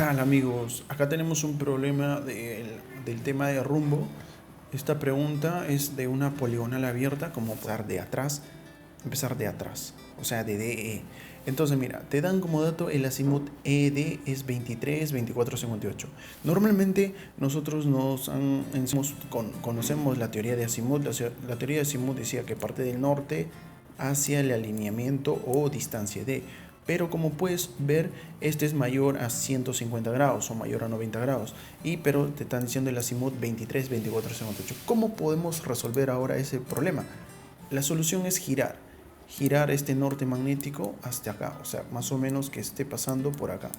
tal amigos? Acá tenemos un problema del tema de rumbo. Esta pregunta es de una poligonal abierta, como empezar de atrás, o sea, de DE. Entonces, mira, te dan como dato el azimut ED es 23, 24, 58. Normalmente nosotros conocemos la teoría de azimut. La teoría de azimut decía que parte del norte hacia el alineamiento o distancia D. Pero como puedes ver, este es mayor a 150 grados o mayor a 90 grados. Pero te están diciendo el azimut 23, 24, 58. ¿Cómo podemos resolver ahora ese problema? La solución es girar este norte magnético hasta acá, o sea, más o menos que esté pasando por acá,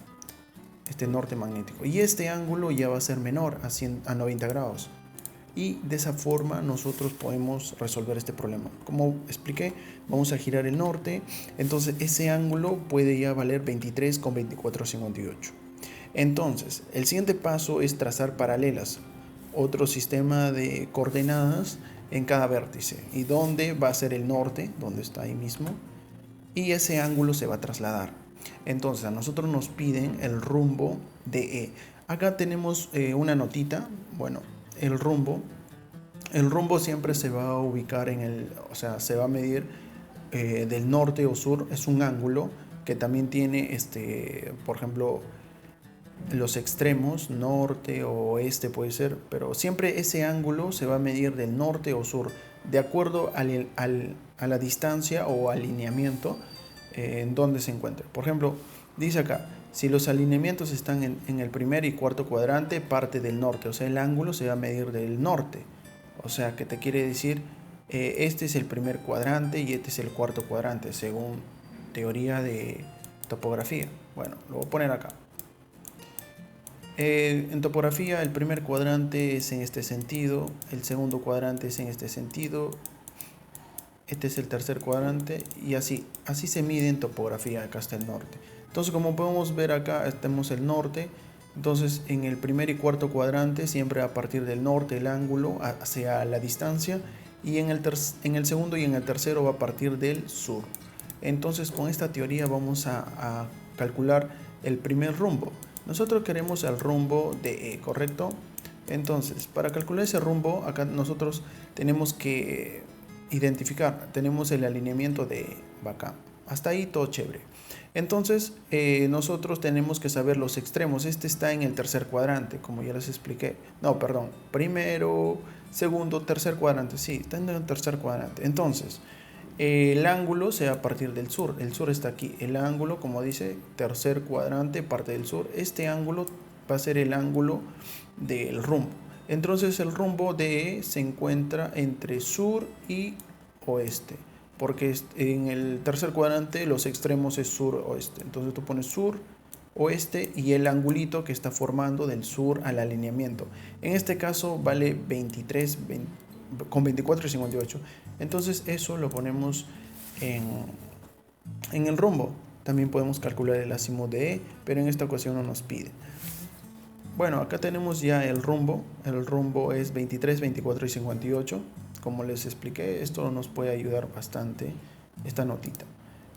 este norte magnético. Y este ángulo ya va a ser menor a 90 grados. Y de esa forma nosotros podemos resolver este problema. Como expliqué, vamos a girar el norte, entonces ese ángulo puede ya valer 23 con 24,58. Entonces, el siguiente paso es trazar paralelas, otro sistema de coordenadas en cada vértice. ¿Y dónde va a ser el norte? Donde está ahí mismo. Y ese ángulo se va a trasladar. Entonces, a nosotros nos piden el rumbo de E. Acá tenemos una notita. Bueno, el rumbo siempre se va a ubicar o sea, se va a medir del norte o sur. Es un ángulo que también tiene, por ejemplo, los extremos, norte o oeste puede ser, pero siempre ese ángulo se va a medir del norte o sur, de acuerdo a la distancia o alineamiento en donde se encuentra. Por ejemplo, dice acá, si los alineamientos están en el primer y cuarto cuadrante, parte del norte, o sea, el ángulo se va a medir del norte. O sea, que te quiere decir, este es el primer cuadrante y este es el cuarto cuadrante, según teoría de topografía. Bueno, lo voy a poner acá. En topografía, el primer cuadrante es en este sentido, el segundo cuadrante es en este sentido, este es el tercer cuadrante y así se mide en topografía. Acá está el norte. Entonces, como podemos ver acá, tenemos el norte. Entonces, en el primer y cuarto cuadrante, siempre a partir del norte, el ángulo hacia la distancia, y en el segundo y en el tercero va a partir del sur. Entonces, con esta teoría vamos a calcular el primer rumbo. Nosotros queremos el rumbo de E, ¿correcto? Entonces, para calcular ese rumbo, acá nosotros tenemos que identificar, tenemos el alineamiento de acá. Hasta ahí todo chévere. Entonces, nosotros tenemos que saber los extremos. Este está en el tercer cuadrante, como ya les expliqué. No, perdón, primero, segundo, tercer cuadrante. Sí, está en el tercer cuadrante. Entonces, el ángulo se va a partir del sur. El sur está aquí. El ángulo, como dice, tercer cuadrante, parte del sur. Este ángulo va a ser el ángulo del rumbo. Entonces el rumbo de E se encuentra entre sur y oeste, porque en el tercer cuadrante los extremos es sur-oeste. Entonces tú pones sur, oeste y el angulito que está formando del sur al alineamiento. En este caso vale 23 con 24,58. Entonces eso lo ponemos en el rumbo. También podemos calcular el azimut de E, pero en esta ocasión no nos pide. Bueno, acá tenemos ya el rumbo. El rumbo es 23, 24 y 58. Como les expliqué, esto nos puede ayudar bastante, esta notita.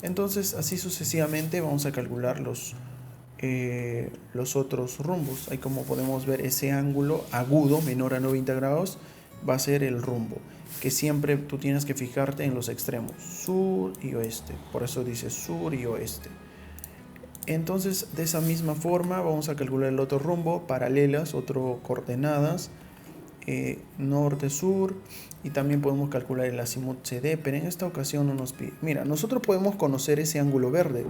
Entonces, así sucesivamente vamos a calcular los otros rumbos. Ahí, como podemos ver, ese ángulo agudo menor a 90 grados va a ser el rumbo, que siempre tú tienes que fijarte en los extremos, sur y oeste. Por eso dice sur y oeste. Entonces, de esa misma forma vamos a calcular el otro rumbo, paralelas, otro coordenadas, norte-sur, y también podemos calcular el azimut CD, pero en esta ocasión no nos pide. Mira, nosotros podemos conocer ese ángulo verde.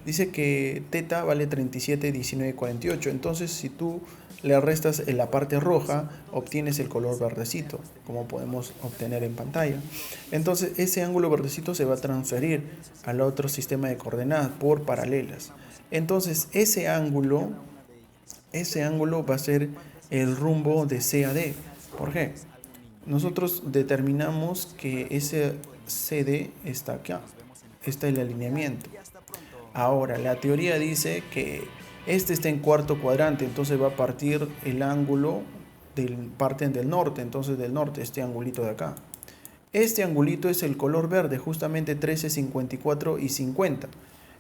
Dice que θ vale 37, 19, 48. Entonces, si tú le restas en la parte roja, obtienes el color verdecito, como podemos obtener en pantalla. Entonces, ese ángulo verdecito se va a transferir al otro sistema de coordenadas por paralelas. Entonces, ese ángulo va a ser el rumbo de C a D. ¿Por qué? Nosotros determinamos que ese CD está acá, está el alineamiento. Ahora, la teoría dice que este está en cuarto cuadrante, entonces va a partir el ángulo parten del norte, entonces del norte, este angulito de acá. Este angulito es el color verde, justamente 13, 54 y 50.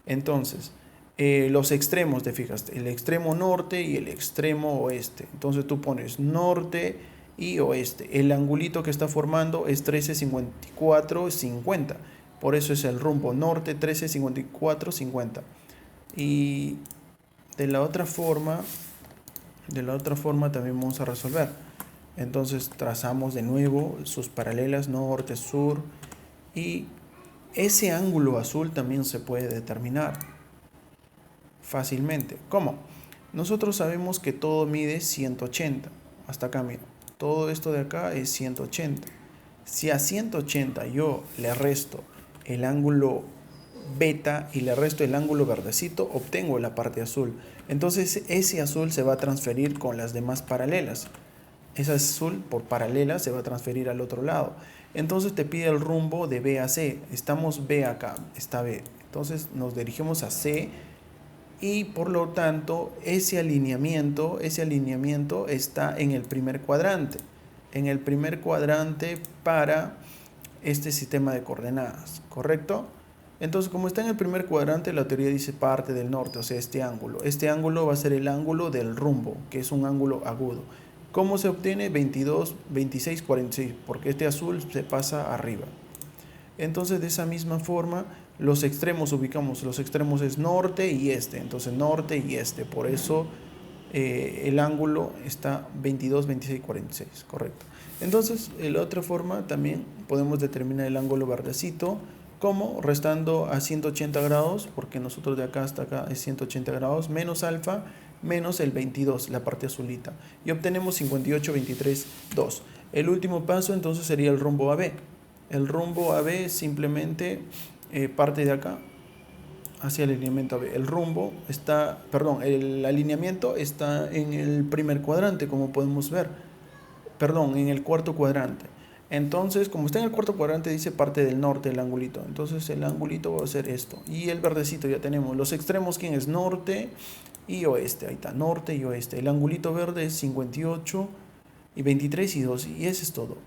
Entonces, los extremos, te fijas, el extremo norte y el extremo oeste. Entonces tú pones norte y oeste. El angulito que está formando es 1354,50. Por eso es el rumbo norte 1354,50. Y de la otra forma también vamos a resolver. Entonces trazamos de nuevo sus paralelas norte, sur, y ese ángulo azul también se puede determinar fácilmente. ¿Cómo? Nosotros sabemos que todo mide 180. Hasta acá, mira. Todo esto de acá es 180. Si a 180 yo le resto el ángulo beta y le resto el ángulo verdecito, obtengo la parte azul. Entonces ese azul se va a transferir con las demás paralelas. Ese azul por paralela se va a transferir al otro lado. Entonces te pide el rumbo de B a C. Estamos B acá, está B. Entonces nos dirigimos a C y por lo tanto ese alineamiento está en el primer cuadrante. En el primer cuadrante para este sistema de coordenadas, ¿correcto? Entonces, como está en el primer cuadrante, la teoría dice parte del norte, o sea, este ángulo. Este ángulo va a ser el ángulo del rumbo, que es un ángulo agudo. ¿Cómo se obtiene? 22, 26, 46, porque este azul se pasa arriba. Entonces, de esa misma forma, los extremos ubicamos, los extremos es norte y este, entonces norte y este, por eso el ángulo está 22, 26, 46, correcto. Entonces, de la otra forma también podemos determinar el ángulo verdecito, como restando a 180 grados, porque nosotros de acá hasta acá es 180 grados, menos alfa, menos el 22, la parte azulita. Y obtenemos 58, 23, 2. El último paso entonces sería el rumbo AB. El rumbo AB simplemente parte de acá hacia el alineamiento AB. El alineamiento está en el primer cuadrante, como podemos ver. En el cuarto cuadrante. Entonces, como está en el cuarto cuadrante, dice parte del norte el angulito. Entonces, el angulito va a ser esto. Y el verdecito ya tenemos. Los extremos, ¿quién es? Norte y oeste. Ahí está, norte y oeste. El angulito verde es 58 y 23 y 2. Y ese es todo.